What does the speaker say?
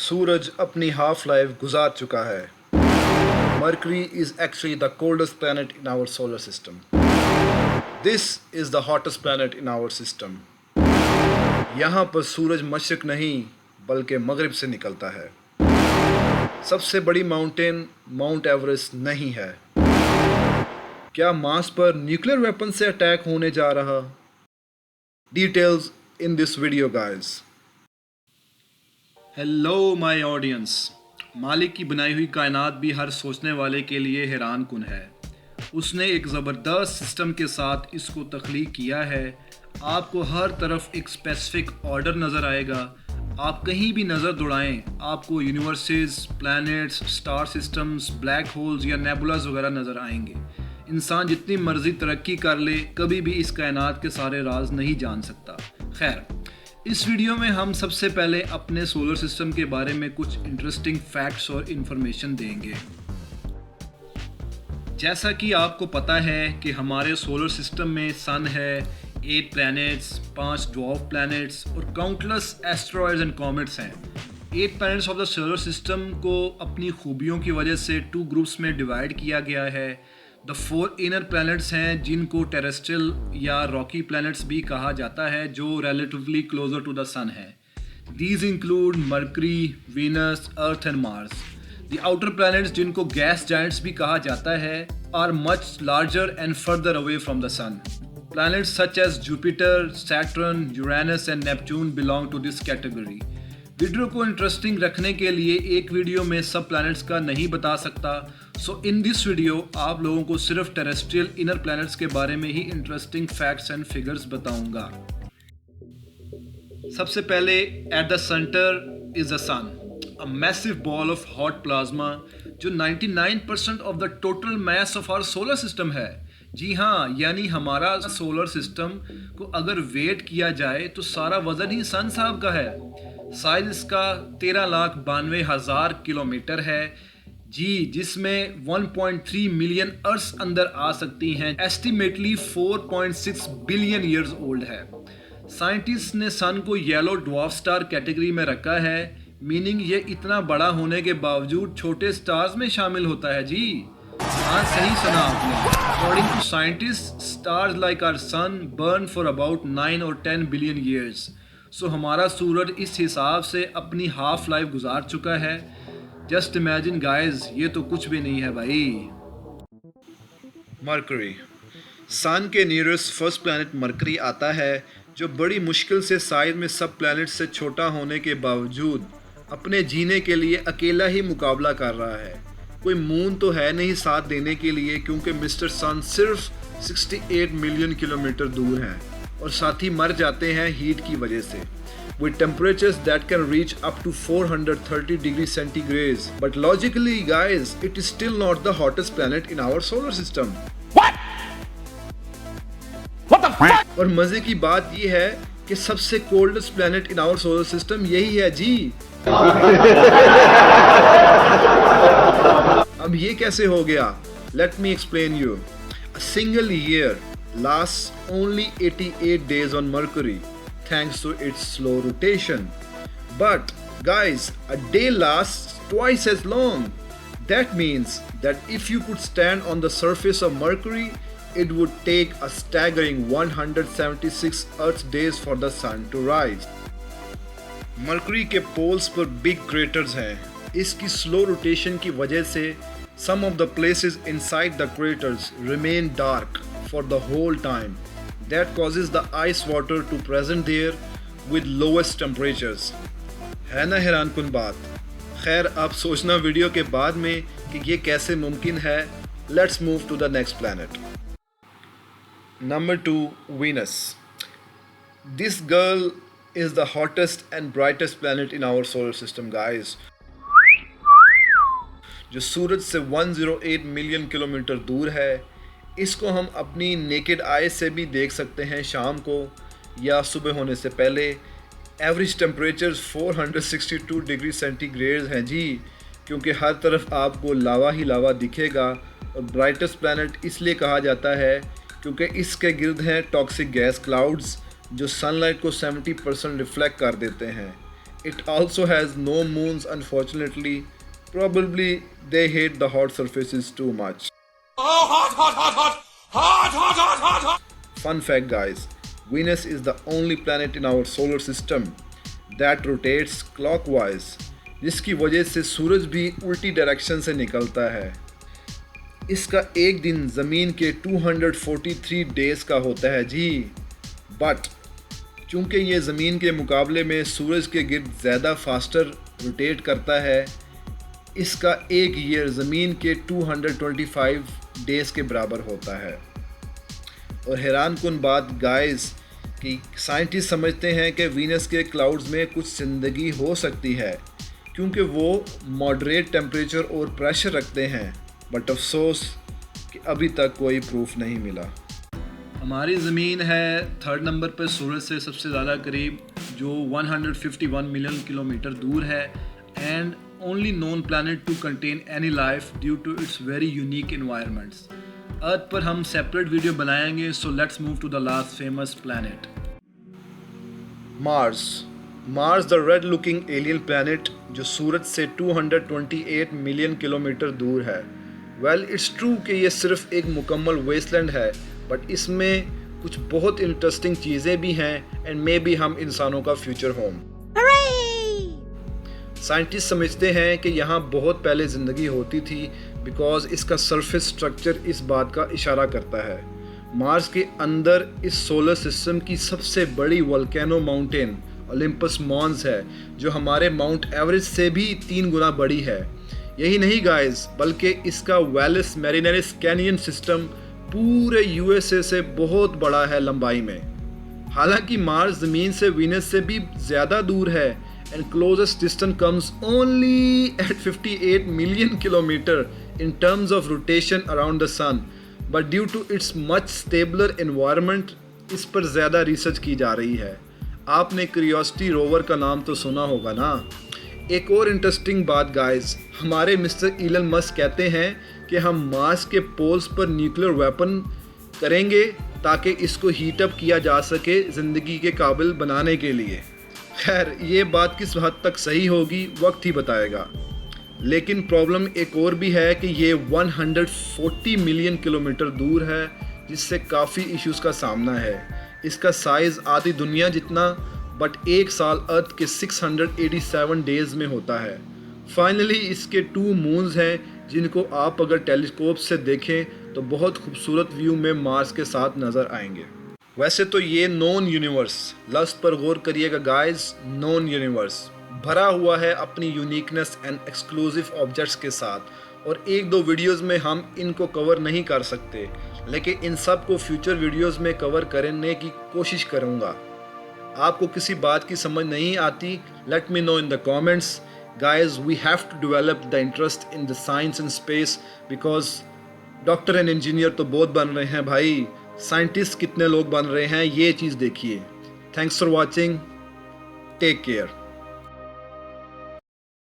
सूरज अपनी half life गुजार चुका है। Mercury is actually the coldest planet in our solar system. This is the hottest planet in our system. यहाँ पर सूरज मशरिक नहीं बल्कि मगरिब से निकलता है। सबसे बड़ी माउंटेन माउंट एवरेस्ट नहीं है। क्या मार्स पर न्यूक्लियर वेपन से अटैक होने जा रहा? Details in this video, guys. Hello my audience. मालिक की बनाई हुई कायनात भी हर सोचने वाले के लिए हैरान कुन है। उसने एक ज़बरदस्त सिस्टम के साथ इसको तख्लीक किया है। आपको हर तरफ एक स्पेसिफिक ऑर्डर नज़र आएगा। आप कहीं भी नज़र दौड़ाएं, आपको universes, planets, star systems, black holes या नेबुलास वगैरह नज़र आएंगे। इंसान जितनी मर्जी तरक्की कर ले, कभी भी इस कायनात के सारे राज नहीं जान सकता। खैर, इस वीडियो में हम सबसे पहले अपने सोलर सिस्टम के बारे में कुछ इंटरेस्टिंग फैक्ट्स और इन्फॉर्मेशन देंगे। जैसा कि आपको पता है कि हमारे सोलर सिस्टम में सन है, 8 प्लैनेट्स, 5 ड्वार्फ प्लैनेट्स और काउंटलेस एस्टेरॉयड्स एंड कॉमेट्स हैं। 8 planets of the solar system को अपनी खूबियों की वजह से 2 ग्रुप्स में डिवाइड किया गया है। द 4 इनर प्लैनेट्स हैं जिनको टेरेस्ट्रियल या रॉकी प्लैनेट्स भी कहा जाता है, जो relatively closer to the sun है। These include Mercury, Venus, Earth and Mars. The outer planets, जिनको गैस जायंट्स भी कहा जाता है, are much larger and further away from the sun. Planets such as Jupiter, Saturn, Uranus and Neptune belong to this category. Video को interesting रखने के लिए एक वीडियो में सब प्लैनेट्स का नहीं बता सकता, सो इन दिस वीडियो आप लोगों को सिर्फ टेरेस्ट्रियल इनर प्लैनेट्स के बारे में ही इंटरेस्टिंग फैक्ट्स एंड फिगर्स बताऊंगा। सबसे पहले, at the centre is the sun, a massive ball of hot plasma जो 99% of the total mass of our solar system है। जी हाँ, यानी हमारा सोलर सिस्टम को अगर वेट किया जाए तो सारा वजन ही सन साहब का है। साइज इसका 13,92,000 किलोमीटर है जी, जिसमें 1.3 मिलियन अर्थ अंदर आ सकती हैं। एस्टिमेटली 4.6 बिलियन ईयर्स ओल्ड है। साइंटिस्ट ने सन को येलो ड्वार्फ स्टार कैटेगरी में रखा है, मीनिंग ये इतना बड़ा होने के बावजूद छोटे स्टार्स में शामिल होता है जी। हाँ, सही सुना आपने। According to scientist, stars like our sun burn for about 9 और 10 बिलियन ईयर्स। सो हमारा सूरज इस हिसाब से अपनी हाफ लाइफ गुजार चुका है। जस्ट इमेजिन गाइस, ये तो कुछ भी नहीं है भाई। मरकरी, सन के नियरेस्ट फर्स्ट प्लैनेट मरकरी आता है, जो बड़ी मुश्किल से साइज में सब प्लैनेट से छोटा होने के बावजूद अपने जीने के लिए अकेला ही मुकाबला कर रहा है। कोई मून तो है नहीं साथ देने के लिए, क्योंकि मिस्टर सन सिर्फ 68 मिलियन किलोमीटर दूर हैं और साथ ही मर जाते हैं हीट की वजह से। With temperatures that can reach up to 430 degrees centigrade. But logically, guys, it is still not the hottest planet in our solar system. What? What the fuck? और मजे की बात ये है कि सबसे coldest planet in our solar system यही है जी। अब ये कैसे हो गया? Let me explain you. A single year lasts only 88 days on Mercury, thanks to its slow rotation. But guys, a day lasts twice as long. That means that if you could stand on the surface of Mercury, it would take a staggering 176 Earth days for the sun to rise. Mercury के poles पर big craters हैं। इसकी slow rotation की वजह से some of the places inside the craters remain dark for the whole time. That causes the ice water to present there with lowest temperatures. है ना हैरान कुन बात? खैर, आप सोचना वीडियो के बाद में कि ये कैसे मुमकिन है। Let's move to the next planet. Number 2, Venus. This girl is the hottest and brightest planet in our solar system, guys. जो सूरज से 108 मिलियन किलोमीटर दूर है। इसको हम अपनी नेकेड आई से भी देख सकते हैं शाम को या सुबह होने से पहले। एवरेज टेम्परेचर 462 डिग्री सेंटीग्रेड हैं जी, क्योंकि हर तरफ आपको लावा ही लावा दिखेगा। और ब्राइटेस्ट प्लैनेट इसलिए कहा जाता है क्योंकि इसके गिर्द हैं टॉक्सिक गैस क्लाउड्स, जो सनलाइट को 70% रिफ्लेक्ट कर देते हैं। It also has no moons, unfortunately. Probably they hate the hot surfaces too much. Fun fact, guys, Venus is the only planet in our solar system that rotates clockwise, जिसकी वजह से सूरज भी उल्टी direction से निकलता है। इसका एक दिन ज़मीन के 243 डेज़ का होता है जी। बट चूँकि ये ज़मीन के मुकाबले में सूरज के गिर्द ज़्यादा फास्टर रोटेट करता है, इसका एक ईयर ज़मीन के 225 डेज़ के बराबर होता है। और हैरानकुन बात गाइस कि साइंटिस्ट समझते हैं कि वीनस के क्लाउड्स में कुछ ज़िंदगी हो सकती है क्योंकि वो मॉडरेट टेम्परेचर और प्रेशर रखते हैं। बट अफसोस कि अभी तक कोई प्रूफ नहीं मिला। हमारी ज़मीन है 3rd नंबर पर सूरज से सबसे ज़्यादा करीब, जो 151 मिलियन किलोमीटर दूर है, and only known planet to contain any life due to its very unique environments. Earth पर हम सेपरेट वीडियो बनाएंगे, so let's move to the last famous planet, Mars the red looking alien planet जो सूरज से 228 million kilometre दूर है। Well it's true कि ये सिर्फ एक मुकम्मल वेस्टलैंड है, बट इसमें कुछ बहुत इंटरेस्टिंग चीज़ें भी हैं एंड मे बी हम इंसानों का फ्यूचर होम। साइंटिस्ट समझते हैं कि यहाँ बहुत पहले ज़िंदगी होती थी बिकॉज इसका सरफेस स्ट्रक्चर इस बात का इशारा करता है। मार्स के अंदर इस सोलर सिस्टम की सबसे बड़ी वोल्केनो माउंटेन ओलंपस मॉन्स है, जो हमारे माउंट एवरेस्ट से भी 3 गुना बड़ी है। यही नहीं गाइस, बल्कि इसका वेलिस मैरिनेरिस कैनियन सिस्टम पूरे यूएसए से बहुत बड़ा है लंबाई में। हालांकि मार्स ज़मीन से वीनस से भी ज़्यादा दूर है and closest distance comes only at 58 million kilometre in terms of rotation around the sun, but due to its much stabler environment इस पर ज़्यादा रिसर्च की जा रही है। आपने क्यूरियोसिटी रोवर का नाम तो सुना होगा ना। एक और इंटरेस्टिंग बात गाइस, हमारे मिस्टर इलन मस्क कहते हैं कि हम मार्स के पोल्स पर न्यूक्लियर वेपन करेंगे ताकि इसको हीट अप किया जा सके ज़िंदगी के काबिल बनाने के लिए। खैर ये बात किस हद तक सही होगी वक्त ही बताएगा, लेकिन प्रॉब्लम एक और भी है कि ये 140 मिलियन किलोमीटर दूर है, जिससे काफ़ी इश्यूज़ का सामना है। इसका साइज़ आधी दुनिया जितना, बट एक साल अर्थ के 687 डेज़ में होता है। फाइनली इसके 2 मून्स हैं जिनको आप अगर टेलीस्कोप से देखें तो बहुत खूबसूरत व्यू में मार्स के साथ नज़र आएंगे। वैसे तो ये नॉन यूनिवर्स, लफ्ज़ पर गौर करिएगा गाइस, नॉन यूनिवर्स भरा हुआ है अपनी यूनिकनेस एंड एक्सक्लूसिव ऑब्जेक्ट्स के साथ, और 1-2 वीडियोस में हम इनको कवर नहीं कर सकते, लेकिन इन सब को फ्यूचर वीडियोस में कवर करने की कोशिश करूँगा। आपको किसी बात की समझ नहीं आती, let me know in the comments. Guys we have to develop the interest in the science and space, because doctor and engineer तो बहुत बन रहे हैं भाई, साइंटिस्ट कितने लोग बन रहे हैं ये चीज़ देखिए। Thanks for watching, take care.